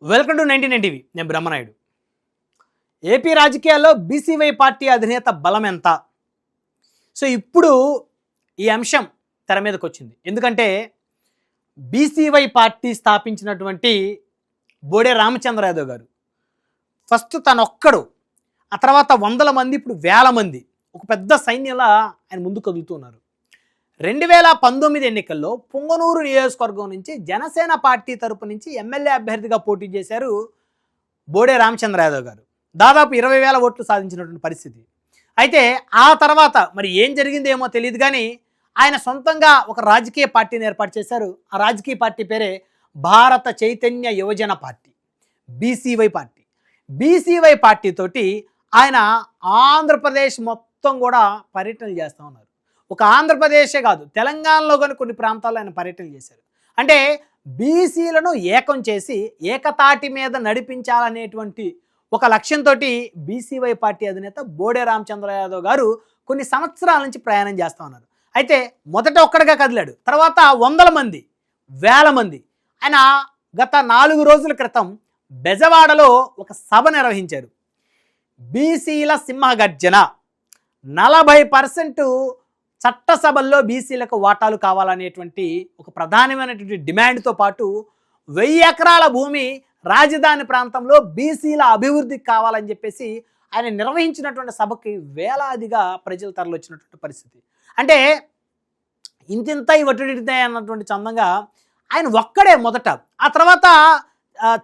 Welcome to 99 TV. నేను Brahmanaidu. AP రాజకీయాల్లో BCY party అధినేత బలం ఎంత? సో ఇప్పుడు ఈ అంశం తెర మీదకి వచ్చింది. ఎందుకంటే బీసీవై పార్టీ స్థాపించినటువంటి బోడే రామచంద్ర యాదవ్ గారు ఫస్ట్ తనొక్కడు, ఆ తర్వాత వందల మంది, ఇప్పుడు వేల మంది ఒక పెద్ద సైన్యంలా ఆయన ముందుకు కదులుతున్నారు. 2019 ఎన్నికల్లో పుంగనూరు నియోజకవర్గం నుంచి జనసేన పార్టీ తరపు నుంచి ఎమ్మెల్యే అభ్యర్థిగా పోటీ చేశారు బోడే రామచంద్ర యాదవ్ గారు. దాదాపు 20,000 ఓట్లు సాధించినటువంటి పరిస్థితి. అయితే ఆ తర్వాత మరి ఏం జరిగిందేమో తెలియదు కానీ ఆయన సొంతంగా ఒక రాజకీయ పార్టీని ఏర్పాటు చేశారు. ఆ రాజకీయ పార్టీ పేరే భారత చైతన్య యువజన party, BCY party. BCY party తోటి ఆయన ఆంధ్రప్రదేశ్ మొత్తం కూడా పర్యటనలు చేస్తూ ఉన్నారు. ఒక ఆంధ్రప్రదేశే కాదు, తెలంగాణలో కానీ కొన్ని ప్రాంతాల్లో ఆయన పర్యటన చేశారు. అంటే బీసీలను ఏకం చేసి ఏకతాటి మీద నడిపించాలనేటువంటి ఒక లక్ష్యంతో బీసీవై పార్టీ అధినేత బోడే రామచంద్ర యాదవ్ గారు కొన్ని సంవత్సరాల నుంచి ప్రయాణం చేస్తూ ఉన్నారు. అయితే మొదట ఒక్కడిగా కదిలాడు, తర్వాత వందల మంది, వేల మంది. ఆయన గత 4 రోజుల క్రితం బెజవాడలో ఒక సభ నిర్వహించారు. బీసీల సింహగర్జన, 40% చట్టసభల్లో బీసీలకు వాటాలు కావాలనేటువంటి ఒక ప్రధానమైనటువంటి డిమాండ్తో పాటు 1000 ఎకరాల భూమి రాజధాని ప్రాంతంలో బీసీల అభివృద్ధికి కావాలని చెప్పేసి ఆయన నిర్వహించినటువంటి సభకి వేలాదిగా ప్రజలు తరలిచ్చినటువంటి పరిస్థితి. అంటే ఇంతింత ఇవటిడితాయి అన్నటువంటి చందంగా ఆయన ఒక్కడే మొదట, ఆ తర్వాత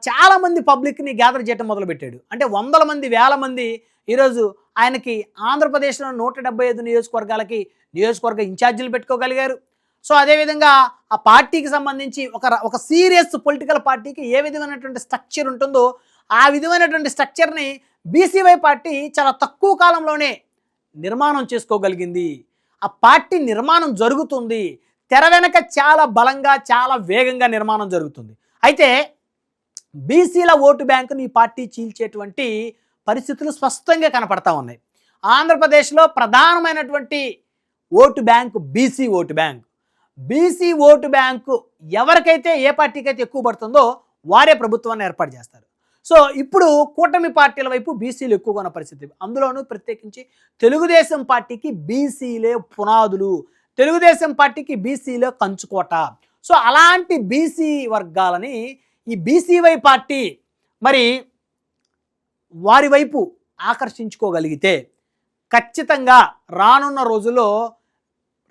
చాలామంది పబ్లిక్ని గ్యాదర్ చేయడం మొదలుపెట్టాడు. అంటే వందల మంది, వేల మంది ఈరోజు ఆయనకి ఆంధ్రప్రదేశ్లో 175 నియోజకవర్గాలకి నియోజకవర్గ ఇన్ఛార్జీలు పెట్టుకోగలిగారు. సో అదేవిధంగా ఆ పార్టీకి సంబంధించి ఒక సీరియస్ పొలిటికల్ పార్టీకి ఏ విధమైనటువంటి స్ట్రక్చర్ ఉంటుందో ఆ విధమైనటువంటి స్ట్రక్చర్ని బీసీవై పార్టీ చాలా తక్కువ కాలంలోనే నిర్మాణం చేసుకోగలిగింది. ఆ పార్టీ నిర్మాణం జరుగుతుంది, తెర వెనక చాలా బలంగా, చాలా వేగంగా నిర్మాణం జరుగుతుంది. అయితే బీసీల ఓటు బ్యాంకుని ఈ పార్టీ చీల్చేటువంటి పరిస్థితులు స్పష్టంగా కనపడతా ఉన్నాయి. ఆంధ్రప్రదేశ్లో ప్రధానమైనటువంటి vote bank BC vote bank. BC vote bank ఎవరికైతే, ఏ పార్టీకి అయితే ఎక్కువ పడుతుందో వారే ప్రభుత్వాన్ని ఏర్పాటు చేస్తారు. సో ఇప్పుడు కూటమి పార్టీల వైపు బీసీలు ఎక్కువగా ఉన్న పరిస్థితి. అందులోనూ ప్రత్యేకించి తెలుగుదేశం పార్టీకి బీసీలే పునాదులు, తెలుగుదేశం పార్టీకి బీసీలే కంచుకోట. సో అలాంటి బీసీ వర్గాలని ఈ బీసీవై పార్టీ మరి వారి వైపు ఆకర్షించుకోగలిగితే ఖచ్చితంగా రానున్న రోజుల్లో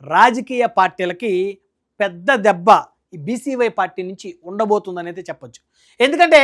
రాజకీయ పార్టీలకి పెద్ద దెబ్బ ఈ బీసీవై పార్టీ నుంచి ఉండబోతుందని అయితే చెప్పొచ్చు. ఎందుకంటే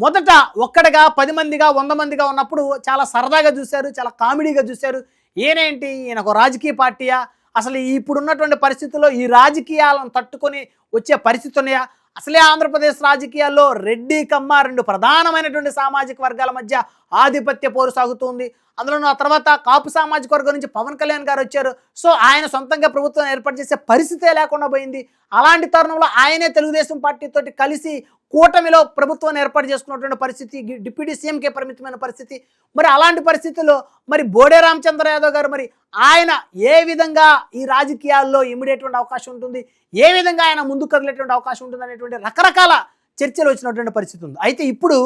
మొదట ఒక్కడిగా 10 మందిగా 100 మందిగా ఉన్నప్పుడు చాలా సరదాగా చూశారు, చాలా కామెడీగా చూశారు. ఈయనేంటి, ఈయన ఒక రాజకీయ పార్టీయా, అసలు ఇప్పుడున్నటువంటి పరిస్థితుల్లో ఈ రాజకీయాలను తట్టుకొని వచ్చే పరిస్థితి ఉన్నాయా, అసలే ఆంధ్రప్రదేశ్ రాజకీయాల్లో రెడ్డి కమ్మ 2 ప్రధానమైనటువంటి సామాజిక వర్గాల మధ్య ఆధిపత్య పోరు సాగుతుంది. అందులోనూ ఆ తర్వాత కాపు సామాజిక వర్గం నుంచి పవన్ కళ్యాణ్ గారు వచ్చారు. సో ఆయన సొంతంగా ప్రభుత్వం ఏర్పాటు చేసే పరిస్థితే లేకుండా పోయింది. అలాంటి తరుణంలో ఆయనే తెలుగుదేశం పార్టీతో కలిసి కూటమిలో ప్రభుత్వాన్ని ఏర్పాటు చేసుకున్నటువంటి పరిస్థితి, డిప్యూటీ సీఎంకే పరిమితమైన పరిస్థితి. మరి అలాంటి పరిస్థితుల్లో మరి బోడే రామచంద్ర యాదవ్ గారు మరి ఆయన ఏ విధంగా ఈ రాజకీయాల్లో ఇమిడేటువంటి అవకాశం ఉంటుంది, ఏ విధంగా ఆయన ముందుకు కదిలేటువంటి అవకాశం ఉంటుంది అనేటువంటి రకరకాల చర్చలు వచ్చినటువంటి పరిస్థితి ఉంది. అయితే ఇప్పుడు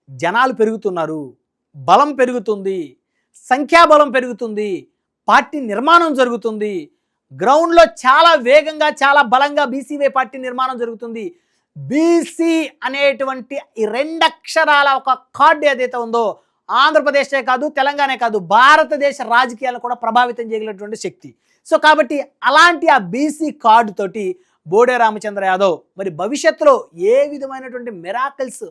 జనాలు పెరుగుతున్నారు, బలం పెరుగుతుంది, సంఖ్యాబలం పెరుగుతుంది, పార్టీ నిర్మాణం జరుగుతుంది. గ్రౌండ్లో చాలా వేగంగా, చాలా బలంగా బీసీవై పార్టీ నిర్మాణం జరుగుతుంది. బీసీ అనేటువంటి ఈ 2 అక్షరాల ఒక కార్డు ఏదైతే ఉందో ఆంధ్రప్రదేశే కాదు, తెలంగాణే కాదు, భారతదేశ రాజకీయాలను కూడా ప్రభావితం చేయగలిగినటువంటి శక్తి. సో కాబట్టి అలాంటి ఆ బీసీ కార్డు తోటి బోడే రామచంద్ర యాదవ్ మరి భవిష్యత్తులో ఏ విధమైనటువంటి మిరాకిల్స్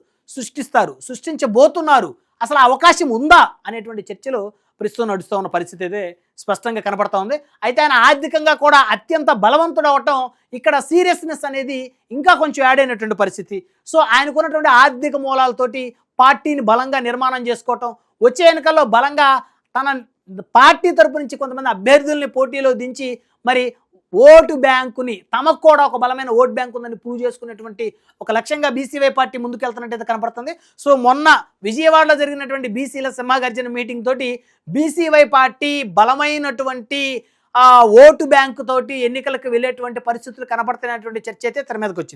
సృష్టించబోతున్నారు, అసలు అవకాశం ఉందా అనేటువంటి చర్చలు ప్రస్తుతం నడుస్తూ ఉన్న పరిస్థితి అయితే స్పష్టంగా కనపడతా ఉంది. అయితే ఆయన ఆర్థికంగా కూడా అత్యంత బలవంతుడు అవటం ఇక్కడ సీరియస్నెస్ అనేది ఇంకా కొంచెం యాడ్ అయినటువంటి పరిస్థితి. సో ఆయనకున్నటువంటి ఆర్థిక మూలాలతోటి పార్టీని బలంగా నిర్మాణం చేసుకోవటం, వచ్చే ఎన్నికల్లో బలంగా తన పార్టీ తరపు నుంచి కొంతమంది అభ్యర్థుల్ని పోటీలో దించి మరి ఓటు బ్యాంకుని, తమకు కూడా ఒక బలమైన ఓటు బ్యాంకు ఉందని ప్రూవ్ చేసుకునేటువంటి ఒక లక్ష్యంగా బీసీవై పార్టీ ముందుకెళ్తున్నట్టయితే కనపడుతుంది. సో మొన్న విజయవాడలో జరిగినటువంటి బీసీల సింహగర్జన మీటింగ్ తోటి బీసీవై పార్టీ బలమైనటువంటి ఓటు బ్యాంకు తోటి ఎన్నికలకు వెళ్ళేటువంటి పరిస్థితులు కనపడుతున్నటువంటి చర్చ అయితే తెర మీదకి వచ్చింది.